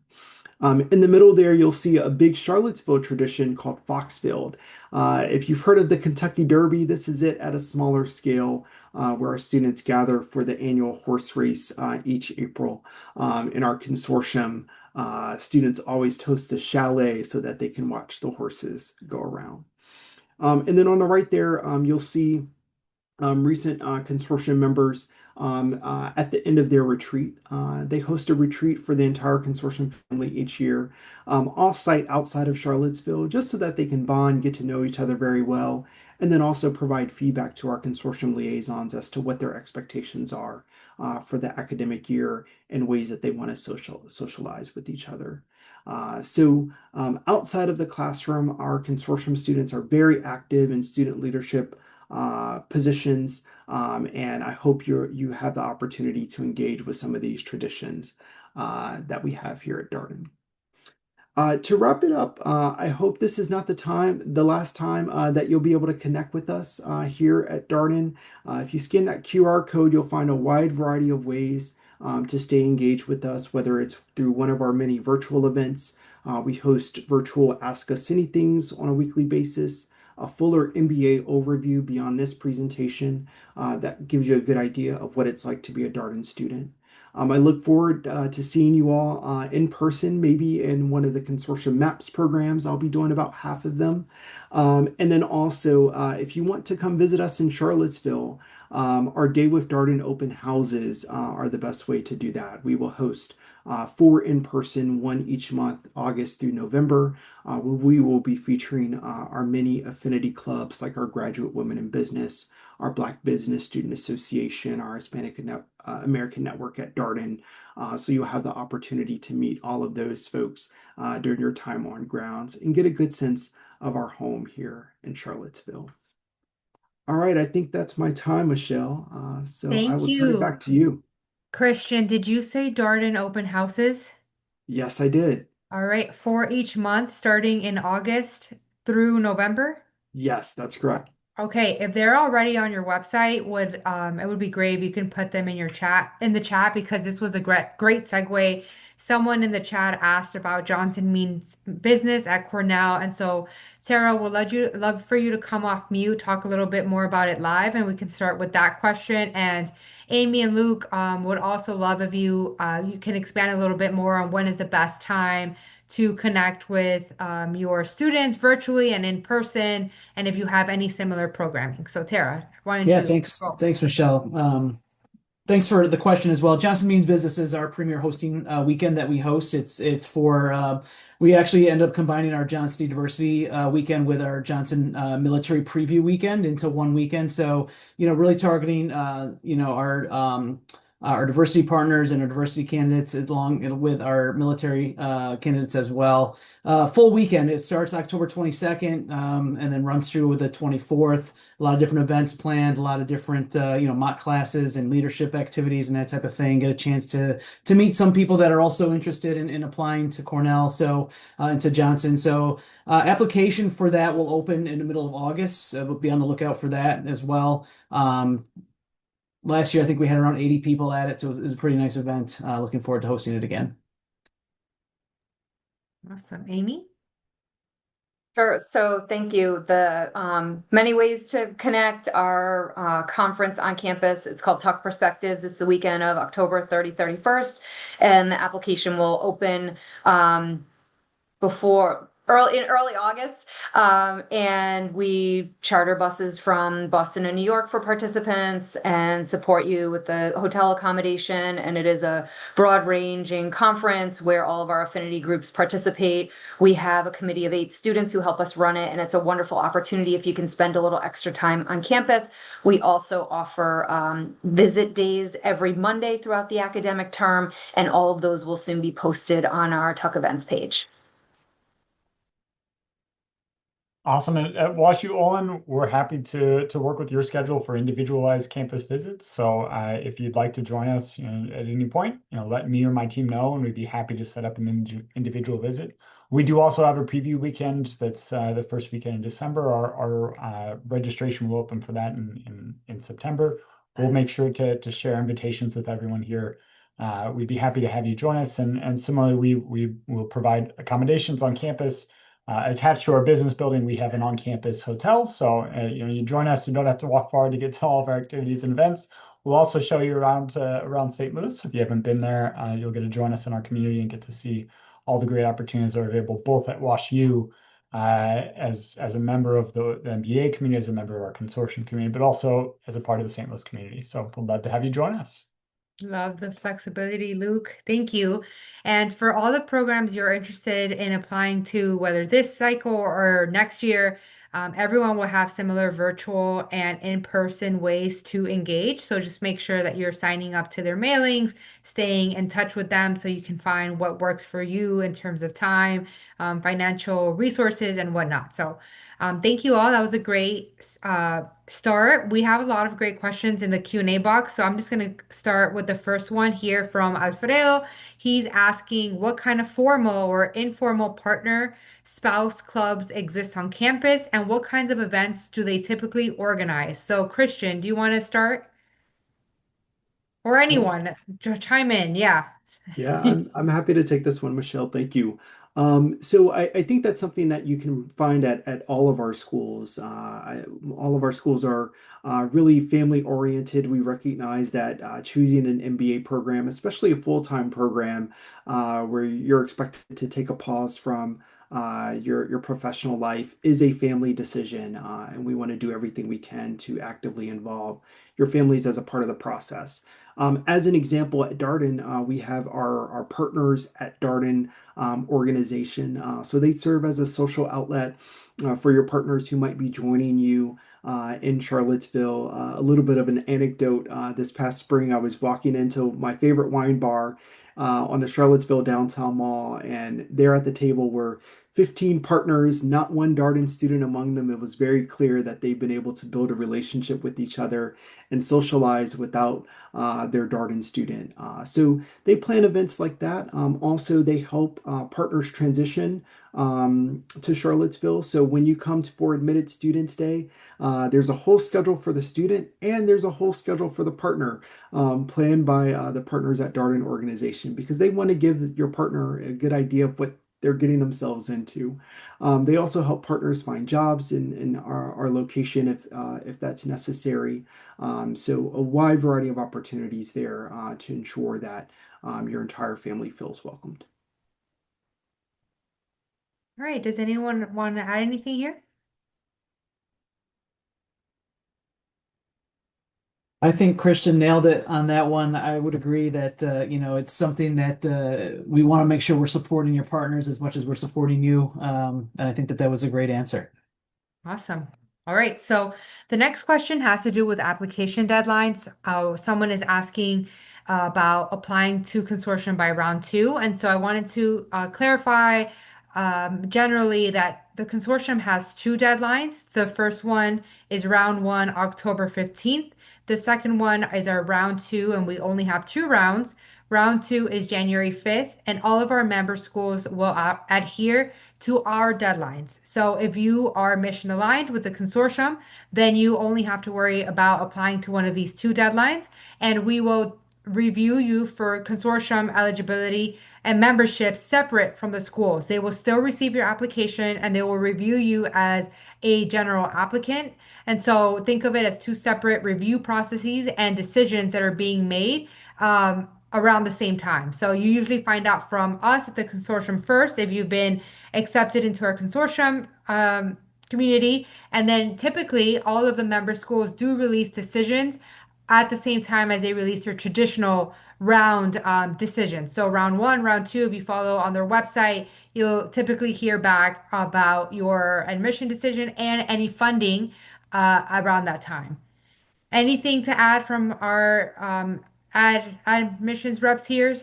In the middle there, you'll see a big Charlottesville tradition called Foxfield. If you've heard of the Kentucky Derby, this is it at a smaller scale where our students gather for the annual horse race each April. In our consortium, students always host a chalet so that they can watch the horses go around. And then on the right there, you'll see recent consortium members at the end of their retreat. They host a retreat for the entire consortium family each year, off-site outside of Charlottesville, just so that they can bond, get to know each other very well, and then also provide feedback to our consortium liaisons as to what their expectations are for the academic year and ways that they want to socialize with each other. Outside of the classroom, our consortium students are very active in student leadership positions, and I hope you have the opportunity to engage with some of these traditions that we have here at Darden. To wrap it up, I hope this is not the last time that you'll be able to connect with us here at Darden. If you scan that QR code, you'll find a wide variety of ways to stay engaged with us, whether it's through one of our many virtual events. We host virtual Ask Us Anythings on a weekly basis, a fuller MBA overview beyond this presentation that gives you a good idea of what it's like to be a Darden student. I look forward to seeing you all in person, maybe in one of the Consortium MAPS programs. I'll be doing about half of them. And then also, if you want to come visit us in Charlottesville, our Day with Darden open houses are the best way to do that. We will host 4 in person, one each month, August through November. We will be featuring our many affinity clubs like our Graduate Women in Business, our Black Business Student Association, our Hispanic American Network at Darden. So you'll have the opportunity to meet all of those folks during your time on grounds and get a good sense of our home here in Charlottesville. All right, I think that's my time, Michelle. So I Thank will turn it you. back to you. Christian, did you say Darden open houses? Yes, I did. All right, for each month starting in August through November? Yes, that's correct. Okay, if they're already on your website, it would be great if you can put them in the chat because this was a great segue. Someone in the chat asked about Johnson means business at Cornell, and so Sarah, we'll love for you to come off mute, talk a little bit more about it live, and we can start with that question. And Amy and Luke would also love if you can expand a little bit more on when is the best time to connect with your students virtually and in person and if you have any similar programming. So Tara, why don't Yeah, you thanks. go? Thanks, Michelle. Thanks for the question as well. Johnson Means Business is our premier hosting weekend that we host. It's for we actually end up combining our Johnson Diversity weekend with our Johnson Military Preview weekend into one weekend. So really targeting our diversity partners and our diversity candidates along with our military candidates as well. Full weekend. It starts October 22nd and then runs through with the 24th. A lot of different events planned, a lot of different mock classes and leadership activities and that type of thing. Get a chance to meet some people that are also interested in applying to Cornell, and to Johnson. So application for that will open in the middle of August. We'll be on the lookout for that as well. Last year, I think we had around 80 people at it, so it was a pretty nice event. Looking forward to hosting it again. Awesome. Amy? Sure. So thank you. The many ways to connect our conference on campus. It's called Talk Perspectives. It's the weekend of October 30th, 31st, and the application will open before early August. And we charter buses from Boston and New York for participants and support you with the hotel accommodation. And it is a broad ranging conference where all of our affinity groups participate. We have a committee of 8 students who help us run it, and it's a wonderful opportunity if you can spend a little extra time on campus. We also offer visit days every Monday throughout the academic term, and all of those will soon be posted on our Tuck Events page. Awesome. And at WashU Olin, we're happy to work with your schedule for individualized campus visits. So if you'd like to join us, at any point, let me or my team know, and we'd be happy to set up an individual visit. We do also have a preview weekend that's the first weekend in December. Our registration will open for that in September. We'll make sure to share invitations with everyone here. We'd be happy to have you join us. And similarly, we will provide accommodations on campus. Attached to our business building, we have an on-campus hotel. So, you join us, you don't have to walk far to get to all of our activities and events. We'll also show you around St. Louis. If you haven't been there, you'll get to join us in our community and get to see all the great opportunities that are available, both at WashU as a member of the MBA community, as a member of our consortium community, but also as a part of the St. Louis community. So we'd love to have you join us. Love the flexibility, Luke. Thank you. And for all the programs you're interested in applying to, whether this cycle or next year, Everyone will have similar virtual and in-person ways to engage. So just make sure that you're signing up to their mailings, staying in touch with them so you can find what works for you in terms of time, financial resources, and whatnot. So thank you all. That was a great start. We have a lot of great questions in the Q&A box. So I'm just going to start with the first one here from Alfredo. He's asking what kind of formal or informal partner spouse clubs exist on campus and what kinds of events do they typically organize? So Christian, do you want to start? Or Yeah. anyone, chime in. Yeah. Yeah, I'm happy to take this one, Michelle. Thank you. So I think that's something that you can find at all of our schools. All of our schools are really family oriented. We recognize that choosing an MBA program, especially a full-time program, where you're expected to take a pause from your professional life, is a family decision, and we want to do everything we can to actively involve your families as a part of the process. As an example, at Darden, we have our partners at Darden organization. So they serve as a social outlet for your partners who might be joining you in Charlottesville. A little bit of an anecdote. This past spring, I was walking into my favorite wine bar on the Charlottesville downtown mall, and there at the table were 15 partners, not one Darden student among them. It was very clear that they've been able to build a relationship with each other and socialize without their Darden student. So they plan events like that. Also, they help partners transition to Charlottesville. So when you come for Admitted Students Day, there's a whole schedule for the student and there's a whole schedule for the partner planned by the partners at Darden organization because they want to give your partner a good idea of what they're getting themselves into. They also help partners find jobs in our location if that's necessary. So a wide variety of opportunities there to ensure that your entire family feels welcomed. All right. Does anyone want to add anything here? I think Christian nailed it on that one. I would agree that it's something that we want to make sure we're supporting your partners as much as we're supporting you. And I think that was a great answer. Awesome. All right. So the next question has to do with application deadlines. Someone is asking about applying to consortium by round two. And so I wanted to clarify generally that the consortium has two deadlines. The first one is round one, October 15th. The second one is our round two, and we only have two rounds. Round two is January 5th, and all of our member schools will adhere to our deadlines. So if you are mission aligned with the consortium, then you only have to worry about applying to one of these two deadlines, and we will review you for consortium eligibility and membership separate from the schools. They will still receive your application and they will review you as a general applicant. And so think of it as two separate review processes and decisions that are being made around the same time. So you usually find out from us at the consortium first if you've been accepted into our consortium community. And then typically all of the member schools do release decisions at the same time as they release their traditional round decisions. So round one, round two, if you follow on their website, you'll typically hear back about your admission decision and any funding around that time. Anything to add from our admissions reps here?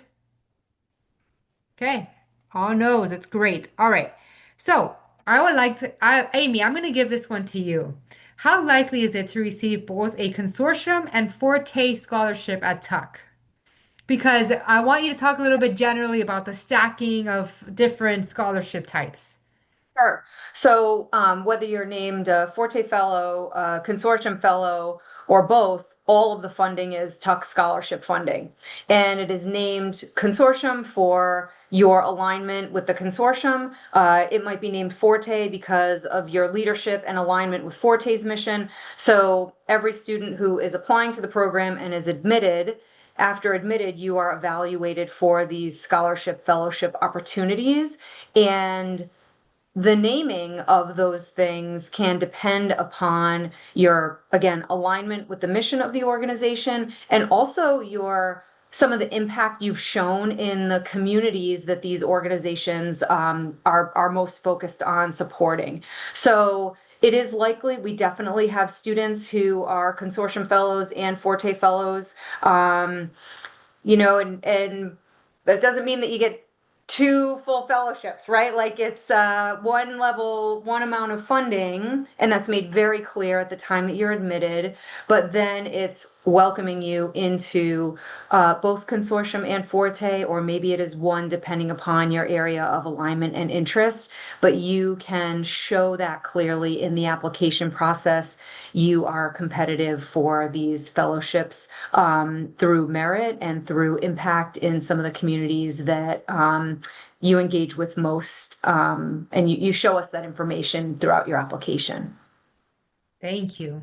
Okay. All knows. It's great. All right. So I would like to, Amy, I'm going to give this one to you. How likely is it to receive both a consortium and Forte scholarship at Tuck? Because I want you to talk a little bit generally about the stacking of different scholarship types. Sure. So, whether you're named a Forte Fellow, a Consortium Fellow, or both, all of the funding is Tuck Scholarship funding. And it is named Consortium for your alignment with the consortium. It might be named Forte because of your leadership and alignment with Forte's mission. So, every student who is applying to the program and is admitted, after admitted, you are evaluated for these scholarship fellowship opportunities. And the naming of those things can depend upon your, again, alignment with the mission of the organization and also your some of the impact you've shown in the communities that these organizations are most focused on supporting. So It is likely we definitely have students who are consortium fellows and Forte fellows. Um, and that doesn't mean that you get two full fellowships, right? Like it's one level, one amount of funding, and that's made very clear at the time that you're admitted. But then it's welcoming you into both consortium and Forte, or maybe it is one depending upon your area of alignment and interest. But you can show that clearly in the application process. You are competitive for these fellowships through merit and through impact in some of the communities that you engage with most. And you show us that information throughout your application. Thank you.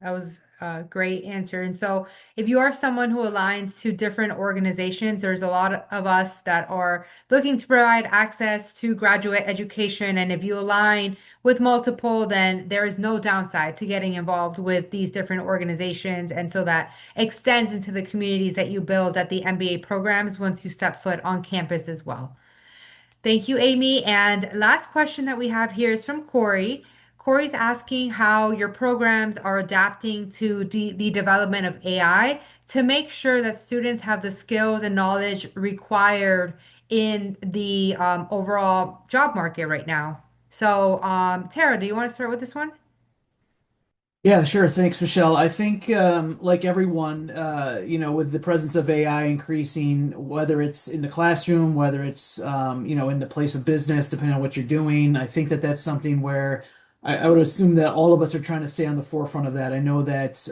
That was a great answer. And so, if you are someone who aligns to different organizations, there's a lot of us that are looking to provide access to graduate education. And if you align with multiple, then there is no downside to getting involved with these different organizations. And so that extends into the communities that you build at the MBA programs once you step foot on campus as well. Thank you, Amy. And last question that we have here is from Corey. Corey's asking how your programs are adapting to the development of AI to make sure that students have the skills and knowledge required in the overall job market right now. So, Tara, do you want to start with this one? Yeah, sure. Thanks, Michelle. I think, like everyone, with the presence of AI increasing, whether it's in the classroom, whether it's, in the place of business, depending on what you're doing, I think that that's something where I would assume that all of us are trying to stay on the forefront of that. I know that,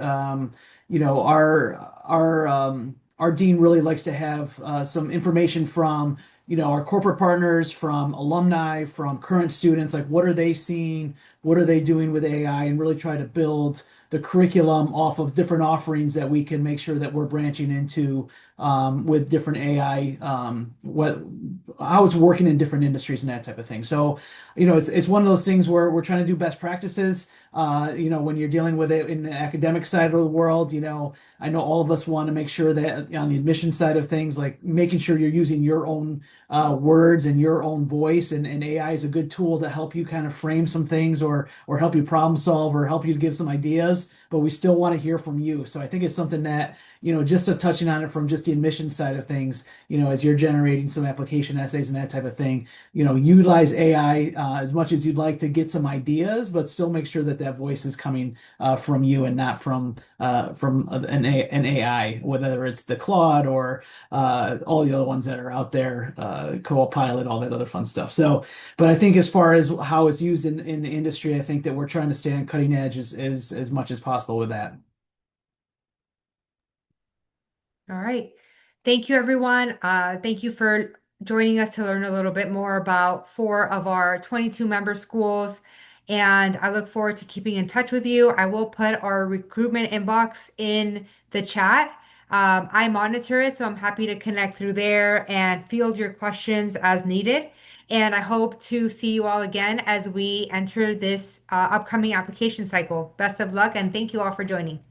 our dean really likes to have some information from, our corporate partners, from alumni, from current students, like what are they seeing? What are they doing with AI, and really try to build the curriculum off of different offerings that we can make sure that we're branching into with different AI, how it's working in different industries and that type of thing. So, it's one of those things where we're trying to do best practices. When you're dealing with it in the academic side of the world, I know all of us want to make sure that on the admission side of things, like making sure you're using your own words and your own voice, and AI is a good tool to help you kind of frame some things or help you problem solve or help you to give some ideas, but we still want to hear from you. So I think it's something that, just touching on it from just the admission side of things, as you're generating some application essays and that type of thing, utilize AI as much as you'd like to get some ideas, but still make sure that that voice is coming from you and not from an AI, whether it's the Claude or all the other ones that are out there, Copilot, all that other fun stuff. So, but I think as far as how it's used in the industry, I think that we're trying to stay on cutting edge as much as possible with that. All right. Thank you, everyone. Thank you for joining us to learn a little bit more about four of our 22 member schools. And I look forward to keeping in touch with you. I will put our recruitment inbox in the chat. I monitor it, so I'm happy to connect through there and field your questions as needed. And I hope to see you all again as we enter this upcoming application cycle. Best of luck, and thank you all for joining.